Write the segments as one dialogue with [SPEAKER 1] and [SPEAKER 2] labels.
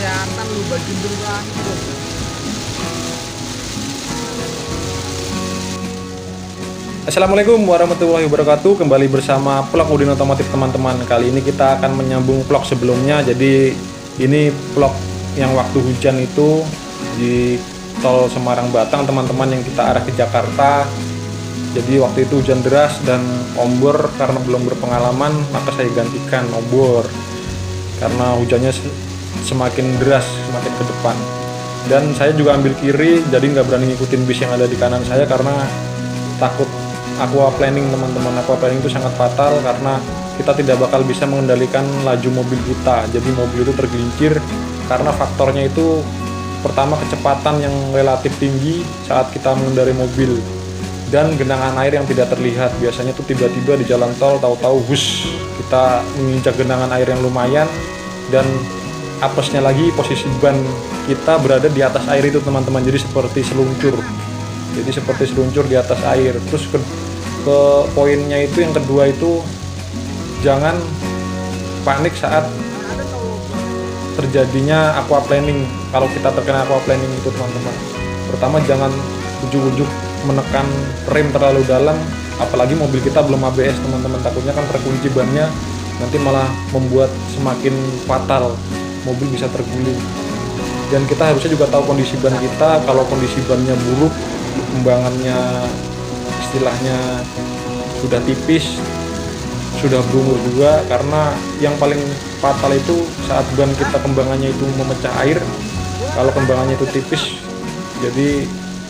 [SPEAKER 1] kelihatan lu baju duluan tuh.
[SPEAKER 2] Assalamualaikum warahmatullahi wabarakatuh. Kembali bersama vlog Udin Otomotif teman-teman. Kali ini kita akan menyambung vlog sebelumnya. Jadi ini vlog yang waktu hujan itu di tol Semarang Batang teman-teman, yang kita arah ke Jakarta. Jadi waktu itu hujan deras dan ombor. Karena belum berpengalaman maka saya gantikan ombor, karena hujannya semakin deras, semakin ke depan. Dan saya juga ambil kiri, jadi nggak berani ngikutin bis yang ada di kanan saya karena takut aquaplaning teman-teman. Aquaplaning itu sangat fatal karena kita tidak bakal bisa mengendalikan laju mobil kita. Jadi mobil itu tergelincir karena faktornya itu pertama kecepatan yang relatif tinggi saat kita mengendarai mobil, dan genangan air yang tidak terlihat. Biasanya tuh tiba-tiba di jalan tol tahu-tahu hush, kita menginjak genangan air yang lumayan, dan apesnya lagi posisi ban kita berada di atas air itu teman-teman. Jadi seperti seluncur. Jadi seperti seluncur di atas air. Terus ke poinnya itu yang kedua itu, jangan panik saat terjadinya aquaplaning. Kalau kita terkena aquaplaning itu teman-teman, pertama jangan ujuk-ujuk menekan rem terlalu dalam, apalagi mobil kita belum ABS teman-teman. Takutnya kan terkunci bannya, nanti malah membuat semakin fatal, mobil bisa terguling. Dan kita harusnya juga tahu kondisi ban kita. Kalau kondisi bannya buruk, kembangannya istilahnya sudah tipis, sudah berumur juga, karena yang paling fatal itu saat ban kita kembangannya itu memecah air. Kalau kembangannya itu tipis, jadi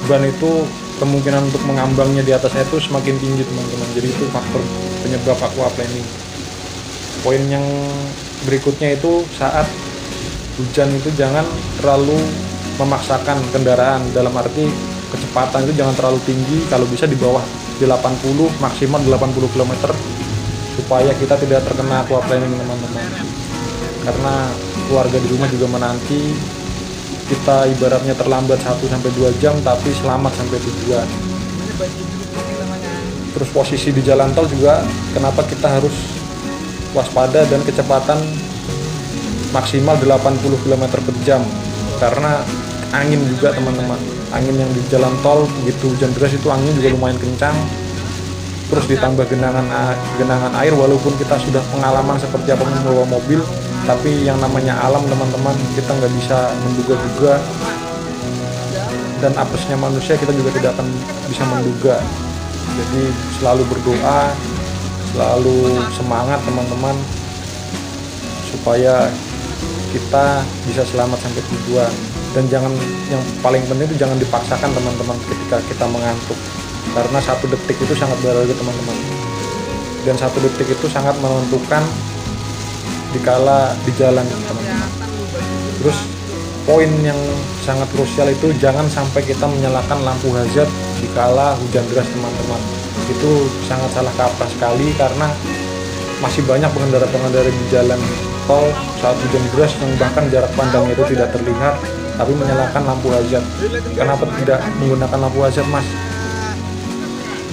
[SPEAKER 2] ban itu kemungkinan untuk mengambangnya di atasnya itu semakin tinggi teman-teman. Jadi itu faktor penyebab aquaplaning. Poin yang berikutnya itu saat hujan itu jangan terlalu memaksakan kendaraan, dalam arti kecepatan itu jangan terlalu tinggi, kalau bisa di bawah 80, maksimal 80 km, supaya kita tidak terkena aquaplaning teman-teman. Karena keluarga di rumah juga menanti, kita ibaratnya terlambat 1-2 jam tapi selamat sampai tujuan. Terus posisi di jalan tol juga, kenapa kita harus waspada dan kecepatan maksimal 80 km per jam, karena angin juga teman-teman. Angin yang di jalan tol begitu hujan deras itu angin juga lumayan kencang. Terus ditambah genangan air, walaupun kita sudah pengalaman seperti apa membawa mobil, tapi yang namanya alam teman-teman, kita nggak bisa menduga-duga, dan apesnya manusia kita juga tidak akan bisa menduga. Jadi selalu berdoa, selalu semangat teman-teman, supaya kita bisa selamat sampai tujuan. Dan jangan, yang paling penting itu jangan dipaksakan teman-teman ketika kita mengantuk, karena 1 detik itu sangat berharga teman-teman, dan 1 detik itu sangat menentukan dikala di jalan teman-teman. Terus poin yang sangat krusial itu jangan sampai kita menyalakan lampu hazard dikala hujan deras teman-teman. Itu sangat salah kaprah sekali, karena masih banyak pengendara-pengendara di jalan tol saat hujan deras yang bahkan jarak pandangnya itu tidak terlihat tapi menyalakan lampu hazard. Kenapa tidak menggunakan lampu hazard, Mas?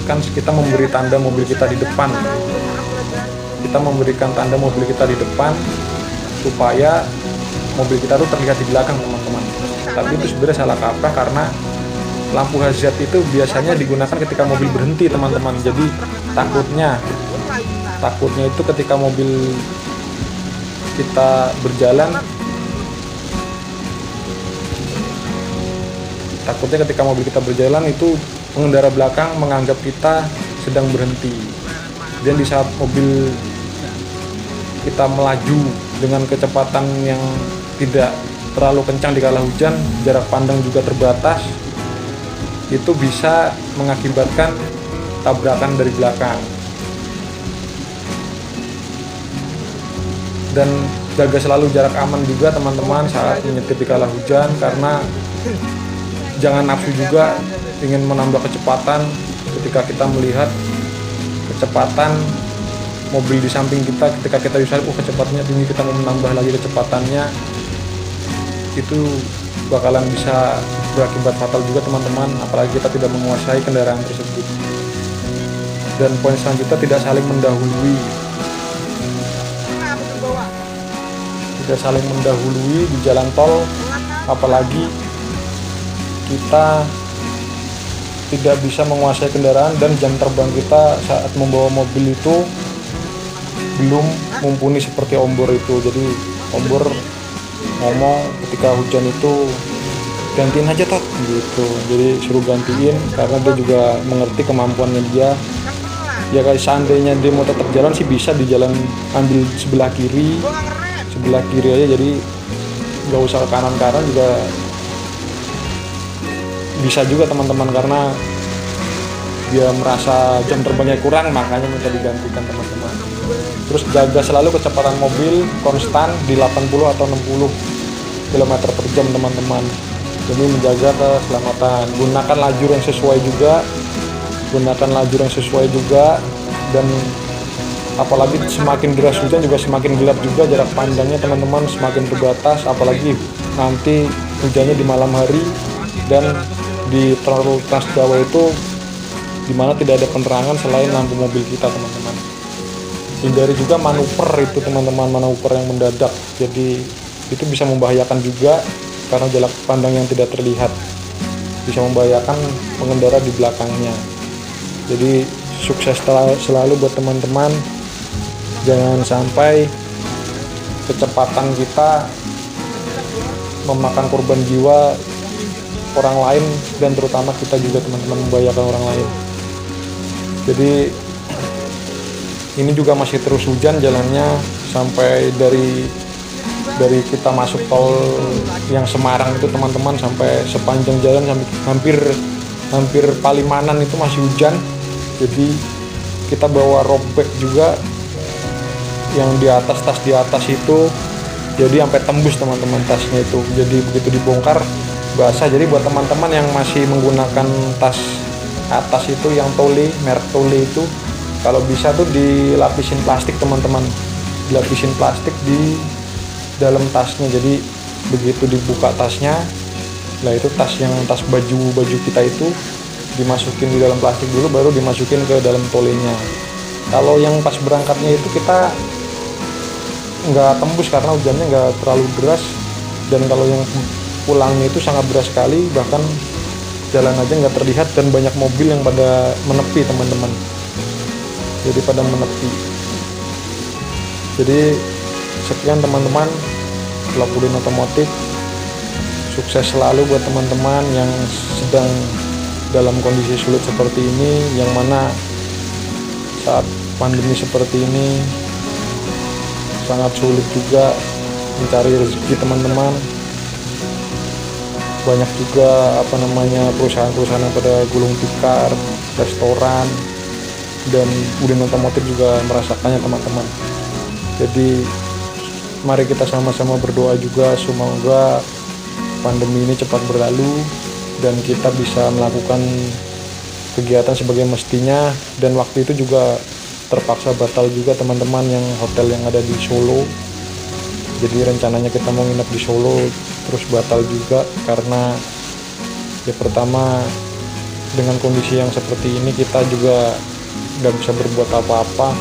[SPEAKER 2] Kan kita memberi tanda mobil kita di depan. Kita memberikan tanda mobil kita di depan supaya mobil kita tuh terlihat di belakang teman-teman. Tapi itu sebenarnya salah kaprah, karena lampu hazard itu biasanya digunakan ketika mobil berhenti teman-teman. Jadi takutnya itu ketika mobil kita berjalan, itu pengendara belakang menganggap kita sedang berhenti. Dan di saat mobil kita melaju dengan kecepatan yang tidak terlalu kencang di kala hujan, jarak pandang juga terbatas, itu bisa mengakibatkan tabrakan dari belakang. Dan jaga selalu jarak aman juga teman-teman saat menyetir di kala hujan, karena jangan nafsu juga ingin menambah kecepatan ketika kita melihat kecepatan mobil di samping kita. Ketika kita bisa kecepatannya tinggi, kita mau menambah lagi kecepatannya, itu bakalan bisa berakibat fatal juga teman-teman, apalagi kita tidak menguasai kendaraan tersebut. Dan poin selanjutnya, tidak saling mendahului. tidak saling mendahului di jalan tol, apalagi kita tidak bisa menguasai kendaraan dan jam terbang kita saat membawa mobil itu belum mumpuni seperti Ombor itu. Jadi Ombor ngomong ketika hujan itu, gantiin aja Tot gitu, jadi suruh gantiin karena dia juga mengerti kemampuannya dia. Ya kalau seandainya dia mau tetap jalan sih bisa di jalan, ambil sebelah kiri aja, jadi nggak usah ke kanan juga bisa juga teman-teman, karena dia merasa jam terbangnya kurang makanya minta digantikan teman-teman. Terus jaga selalu kecepatan mobil konstan di 80 atau 60 km per jam teman-teman, demi menjaga keselamatan. Gunakan lajur yang sesuai juga, dan apalagi semakin deras hujan juga semakin gelap juga, jarak pandangnya teman-teman semakin terbatas, apalagi nanti hujannya di malam hari dan di Trans Jawa itu dimana tidak ada penerangan selain lampu mobil kita teman-teman. Hindari juga manuver itu teman-teman, manuver yang mendadak, jadi itu bisa membahayakan juga karena jarak pandang yang tidak terlihat, bisa membahayakan pengendara di belakangnya. Jadi sukses selalu buat teman-teman, jangan sampai kecepatan kita memakan korban jiwa orang lain, dan terutama kita juga teman-teman membahayakan orang lain. Jadi ini juga masih terus hujan jalannya sampai dari kita masuk tol yang Semarang itu teman-teman, sampai sepanjang jalan hampir Palimanan itu masih hujan. Jadi kita bawa rope bag juga yang di atas, tas di atas itu, jadi sampai tembus teman-teman tasnya itu. Jadi begitu dibongkar basah. Jadi buat teman-teman yang masih menggunakan tas atas itu yang Tole, merek Tole itu, kalau bisa tuh dilapisin plastik teman-teman, dilapisin plastik di dalam tasnya. Jadi begitu dibuka tasnya, nah itu tas baju kita itu dimasukin di dalam plastik dulu, baru dimasukin ke dalam tolenya. Kalau yang pas berangkatnya itu kita nggak tembus karena hujannya nggak terlalu deras, dan kalau yang pulangnya itu sangat deras sekali, bahkan jalan aja nggak terlihat dan banyak mobil yang pada menepi teman-teman. Jadi pada menepi. Jadi sekian teman-teman, Vlog Udin Otomotif. Sukses selalu buat teman-teman yang sedang dalam kondisi sulit seperti ini, yang mana saat pandemi seperti ini sangat sulit juga mencari rezeki teman-teman. Banyak juga perusahaan-perusahaan yang pada gulung tikar, restoran, dan Udin Otomotif juga merasakannya teman-teman. Jadi mari kita sama-sama berdoa juga semoga pandemi ini cepat berlalu dan kita bisa melakukan kegiatan sebagai mestinya. Dan waktu itu juga terpaksa batal juga teman-teman yang hotel yang ada di Solo. Jadi rencananya kita mau nginep di Solo terus batal juga karena ya pertama dengan kondisi yang seperti ini kita juga nggak bisa berbuat apa-apa.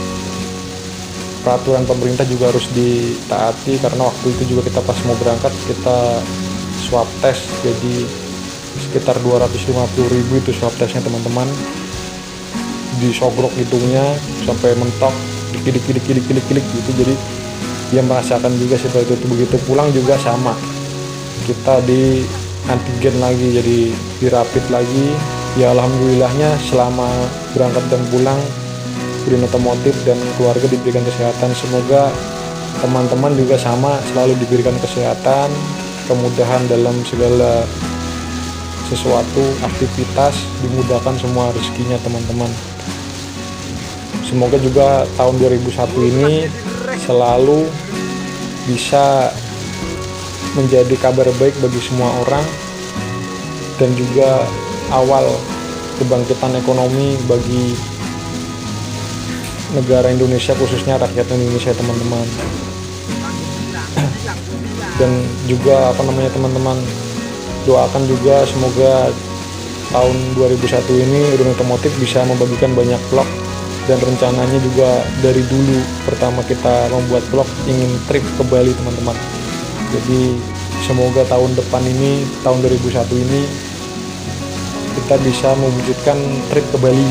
[SPEAKER 2] Peraturan pemerintah juga harus ditaati karena waktu itu juga kita pas mau berangkat kita swab test, jadi sekitar 250.000 itu swab testnya teman-teman, disogrok hidungnya sampai mentok, dikilik gitu. Jadi dia merasakan juga seperti itu. Begitu pulang juga sama, kita di antigen lagi, jadi di rapid lagi. Ya alhamdulillahnya selama berangkat dan pulang Udin Otomotif dan keluarga diberikan kesehatan. Semoga teman-teman juga sama, selalu diberikan kesehatan, kemudahan dalam segala sesuatu aktivitas, dimudahkan semua rezekinya teman-teman. Semoga juga tahun 2001 ini selalu bisa menjadi kabar baik bagi semua orang dan juga awal kebangkitan ekonomi bagi negara Indonesia, khususnya rakyat Indonesia teman-teman. Dan juga teman-teman doakan juga semoga tahun 2001 ini Udin Otomotif bisa membagikan banyak vlog, dan rencananya juga dari dulu pertama kita membuat vlog ingin trip ke Bali teman-teman. Jadi semoga tahun depan ini, tahun 2001 ini kita bisa mewujudkan trip ke Bali.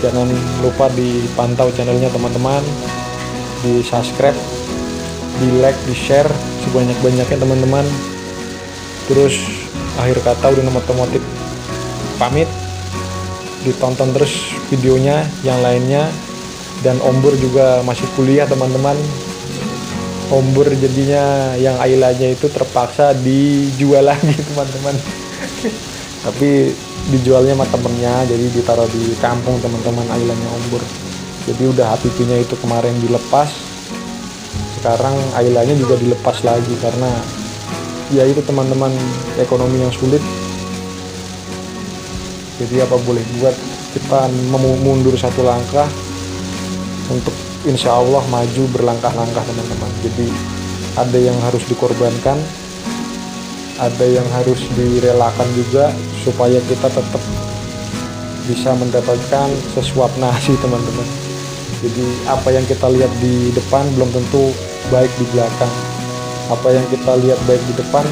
[SPEAKER 2] Jangan lupa dipantau channelnya teman-teman, di subscribe, di like, di share sebanyak-banyaknya teman-teman. Terus akhir kata Udin Otomotif pamit, ditonton terus videonya yang lainnya. Dan Om Bur juga masih kuliah teman-teman. Om Bur jadinya yang Ailanya itu terpaksa dijual lagi teman-teman. Tapi dijualnya sama temennya, jadi ditaruh di kampung teman-teman Ailanya Om Bur. Jadi udah HPP-nya itu kemarin dilepas, sekarang Ailanya juga dilepas lagi karena ya itu teman-teman, ekonomi yang sulit. Jadi apa boleh buat, kita mundur satu langkah untuk insya Allah maju berlangkah-langkah teman-teman. Jadi ada yang harus dikorbankan, ada yang harus direlakan juga supaya kita tetap bisa mendapatkan sesuap nasi teman-teman. Jadi apa yang kita lihat di depan belum tentu baik di belakang. Apa yang kita lihat baik di depan,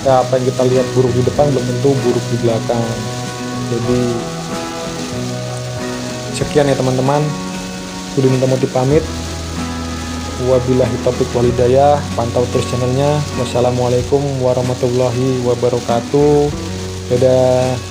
[SPEAKER 2] apa yang kita lihat buruk di depan belum tentu buruk di belakang. Jadi sekian ya teman-teman, Udin Otomotif pamit. Wabillahi taufiq wal hidayah. Pantau terus channelnya. Wassalamualaikum warahmatullahi wabarakatuh. Dadah.